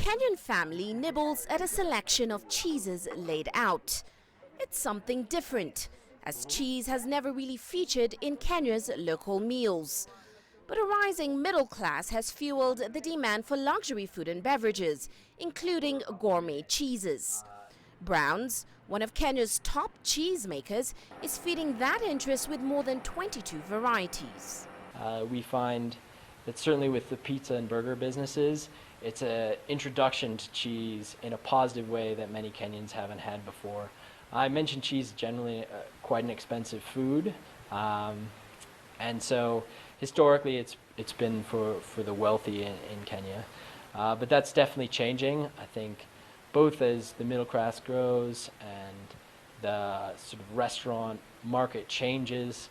Kenyan family nibbles at a selection of cheeses laid out. It's something different, as cheese has never really featured in Kenya's local meals. But a rising middle class has fueled the demand for luxury food and beverages, including gourmet cheeses. Browns, one of Kenya's top cheese makers, is feeding that interest with more than 22 varieties. We find that certainly with the pizza and burger businesses, it's an introduction to cheese in a positive way that many Kenyans haven't had before. I mentioned cheese is generally quite an expensive food, and so historically it's been for the wealthy in Kenya. But that's definitely changing, I think, both as the middle class grows and the sort of restaurant market changes.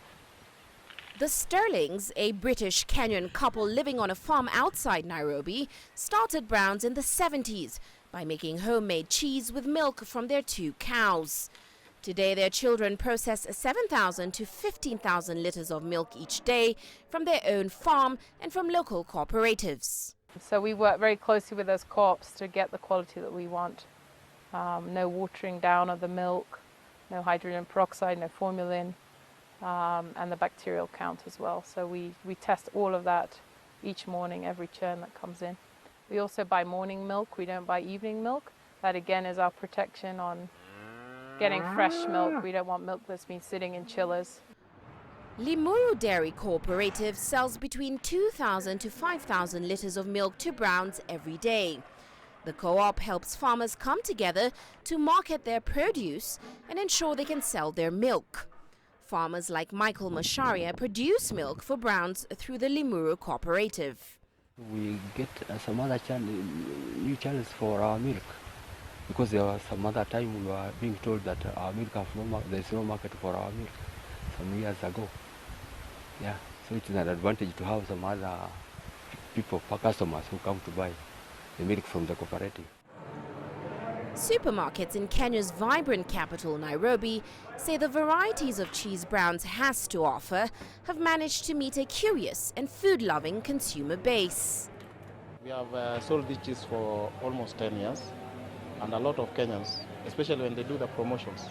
The Sterlings, a British-Kenyan couple living on a farm outside Nairobi, started Browns in the 70s by making homemade cheese with milk from their 2 cows. Today, their children process 7,000 to 15,000 liters of milk each day from their own farm and from local cooperatives. So we work very closely with those co-ops to get the quality that we want. No watering down of the milk, no hydrogen peroxide, no formalin. And the bacterial count as well. So we test all of that each morning, every churn that comes in. We also buy morning milk, we don't buy evening milk. That again is our protection on getting fresh milk. We don't want milk that's been sitting in chillers. Limuru Dairy Cooperative sells between 2,000 to 5,000 liters of milk to Browns every day. The co-op helps farmers come together to market their produce and ensure they can sell their milk. Farmers like Michael Masharia produce milk for Browns through the Limuru Cooperative. We get some other new channels for our milk, because there was some other time we were being told that our milk there's no market for our milk some years ago. Yeah, so it's an advantage to have some other people, customers who come to buy the milk from the cooperative. Supermarkets in Kenya's vibrant capital, Nairobi, say the varieties of cheese Browns has to offer have managed to meet a curious and food-loving consumer base. We have sold this cheese for almost 10 years, and a lot of Kenyans, especially when they do the promotions,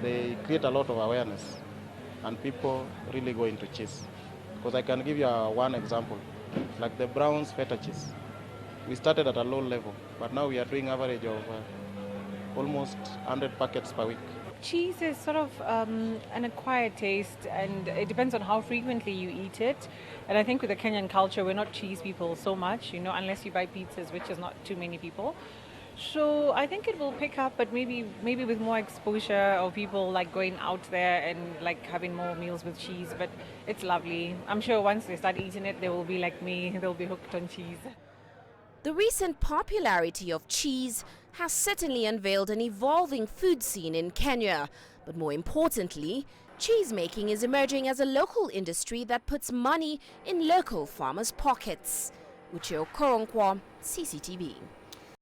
they create a lot of awareness, and people really go into cheese. Because I can give you one example, like the Browns feta cheese. We started at a low level, but now we are doing average of almost 100 packets per week. Cheese is sort of an acquired taste, and it depends on how frequently you eat it. And I think with the Kenyan culture, we're not cheese people so much, unless you buy pizzas, which is not too many people. So I think it will pick up, but maybe with more exposure or people like going out there and like having more meals with cheese. But it's lovely. I'm sure once they start eating it, they will be like me, they'll be hooked on cheese. The recent popularity of cheese has certainly unveiled an evolving food scene in Kenya. But more importantly, cheese making is emerging as a local industry that puts money in local farmers' pockets. Uche Okoronkwo, CCTV.